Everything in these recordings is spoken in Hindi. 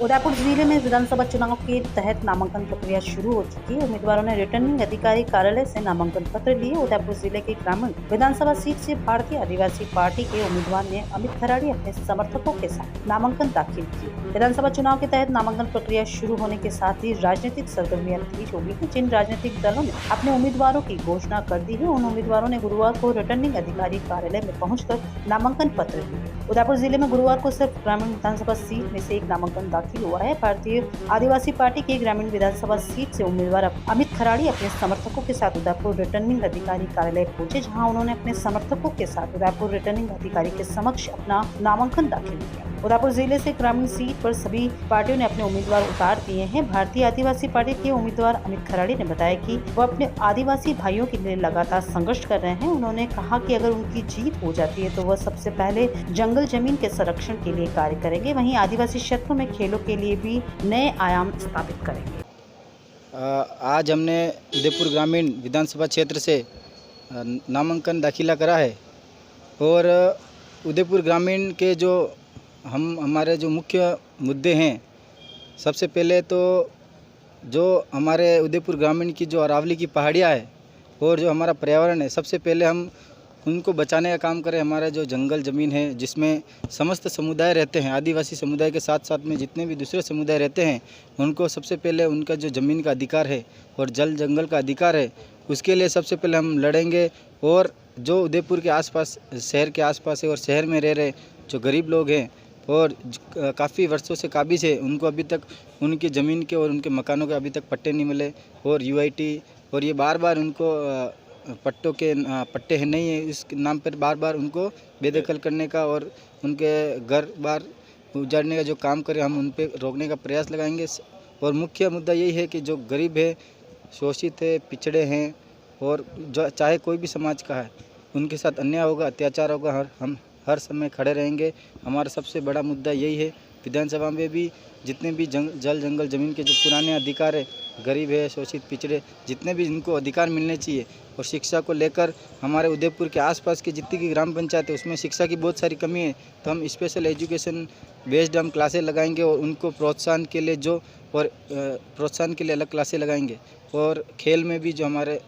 उदयपुर जिले में विधानसभा चुनाव के तहत नामांकन प्रक्रिया शुरू हो चुकी है। उम्मीदवारों ने रिटर्निंग अधिकारी कार्यालय से नामांकन पत्र लिए। उदयपुर जिले के ग्रामीण विधानसभा सीट से भारतीय आदिवासी पार्टी के उम्मीदवार ने अमित खराड़ी अपने समर्थकों के साथ नामांकन दाखिल किए। विधानसभा चुनाव के तहत नामांकन प्रक्रिया शुरू होने के साथ ही राजनीतिक सरगर्मियां तेज हो गई है। जिन राजनीतिक दलों ने अपने उम्मीदवारों की घोषणा कर दी है, उन उम्मीदवारों ने गुरुवार को रिटर्निंग अधिकारी कार्यालय में पहुंचकर नामांकन पत्र दिए। उदयपुर जिले में गुरुवार को सिर्फ ग्रामीण विधानसभा सीट में से एक नामांकन दाखिल हुआ है। भारतीय आदिवासी पार्टी के ग्रामीण विधानसभा सीट से उम्मीदवार अमित खराड़ी अपने समर्थकों के साथ उदयपुर रिटर्निंग अधिकारी कार्यालय पहुंचे, जहां उन्होंने अपने समर्थकों के साथ उदयपुर रिटर्निंग अधिकारी के समक्ष अपना नामांकन दाखिल किया। उदयपुर जिले से ग्रामीण सीट पर सभी पार्टियों ने अपने उम्मीदवार उतार दिए हैं। भारतीय आदिवासी पार्टी के उम्मीदवार अमित खराड़ी ने बताया कि वो अपने आदिवासी भाइयों के लिए लगातार संघर्ष कर रहे हैं। उन्होंने कहा कि अगर उनकी जीत हो जाती है तो वह सबसे पहले जंगल जमीन के संरक्षण के लिए कार्य करेंगे, वहीं आदिवासी क्षेत्रों में खेलों के लिए भी नए आयाम स्थापित करेंगे। आज हमने उदयपुर ग्रामीण विधानसभा क्षेत्र से नामांकन दाखिला करा है और उदयपुर ग्रामीण के जो हमारे जो मुख्य मुद्दे हैं, सबसे पहले तो जो हमारे उदयपुर ग्रामीण की जो अरावली की पहाड़ियाँ है और जो हमारा पर्यावरण है, सबसे पहले हम उनको बचाने का काम करें। हमारा जो जंगल ज़मीन है जिसमें समस्त समुदाय रहते हैं, आदिवासी समुदाय के साथ साथ में जितने भी दूसरे समुदाय रहते हैं, उनको सबसे पहले उनका जो ज़मीन का अधिकार है और जल जंगल का अधिकार है, उसके लिए सबसे पहले हम लड़ेंगे। और जो उदयपुर के आसपास, शहर के आसपास है और शहर में रह रहे जो गरीब लोग हैं और काफ़ी वर्षों से काबिज है, उनको अभी तक उनकी ज़मीन के और उनके मकानों के अभी तक पट्टे नहीं मिले और यूआईटी और ये बार बार उनको पट्टों के पट्टे हैं नहीं है, इस नाम पर बार बार उनको बेदखल करने का और उनके घर बार उजाड़ने का जो काम करें, हम उन पर रोकने का प्रयास लगाएंगे। और मुख्य मुद्दा यही है कि जो गरीब है, शोषित है, पिछड़े हैं और जो चाहे कोई भी समाज का है, उनके साथ अन्याय होगा, अत्याचार होगा, हम हर समय खड़े रहेंगे। हमारा सबसे बड़ा मुद्दा यही है। विधानसभा में भी जितने भी जल जंगल ज़मीन के जो पुराने अधिकार है, गरीब है, शोषित, पिछड़े, जितने भी इनको अधिकार मिलने चाहिए। और शिक्षा को लेकर हमारे उदयपुर के आसपास की जितनी की ग्राम पंचायत है, उसमें शिक्षा की बहुत सारी कमी है, तो हम स्पेशल एजुकेशन बेस्ड हम क्लासें लगाएंगे और उनको प्रोत्साहन के लिए प्रोत्साहन के लिए अलग क्लासें लगाएंगे। और खेल में भी जो हमारे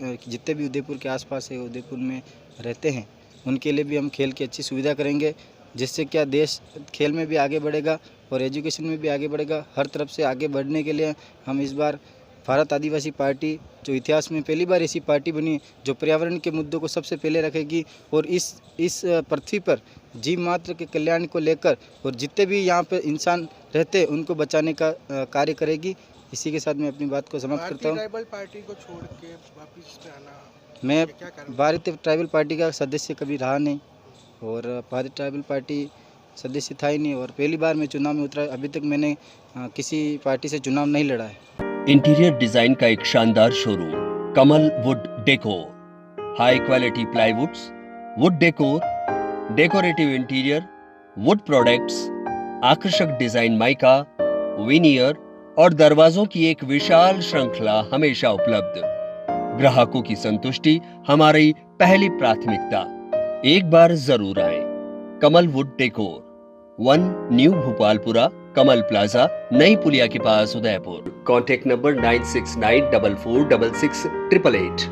जितने भी उदयपुर के आसपास है, उदयपुर में रहते हैं, उनके लिए भी हम खेल की अच्छी सुविधा करेंगे, जिससे क्या देश खेल में भी आगे बढ़ेगा और एजुकेशन में भी आगे बढ़ेगा। हर तरफ से आगे बढ़ने के लिए हम इस बार भारत आदिवासी पार्टी, जो इतिहास में पहली बार ऐसी पार्टी बनी जो पर्यावरण के मुद्दों को सबसे पहले रखेगी और इस पृथ्वी पर जीव मात्र के कल्याण को लेकर और जितने भी यहाँ पर इंसान रहते हैं उनको बचाने का कार्य करेगी। इसी के साथ मैं अपनी बात को समाप्त करता हूँ। ट्राइबल पार्टी को छोड़ के वापस आना, मैं भारतीय ट्राइबल पार्टी का सदस्य कभी रहा नहीं और भारतीय ट्राइबल पार्टी सदस्य था ही नहीं और पहली बार मैं चुनाव में उतरा। अभी तक मैंने किसी पार्टी से चुनाव नहीं लड़ा है। इंटीरियर डिजाइन का एक शानदार showroom Kamal wood decor, high quality प्लाईवुड्स, would decor, decorative interior, would products, आकर्षक डिजाइन माइका, विनियर और दरवाजों की एक विशाल श्रृंखला हमेशा उपलब्ध। ग्राहकों की संतुष्टि हमारी पहली प्राथमिकता। एक बार जरूर आए। Kamal wood decor, 1 new Bhopalpura, Kamal plaza, नई पुलिया के पास, उदयपुर। Contact number 9694466688।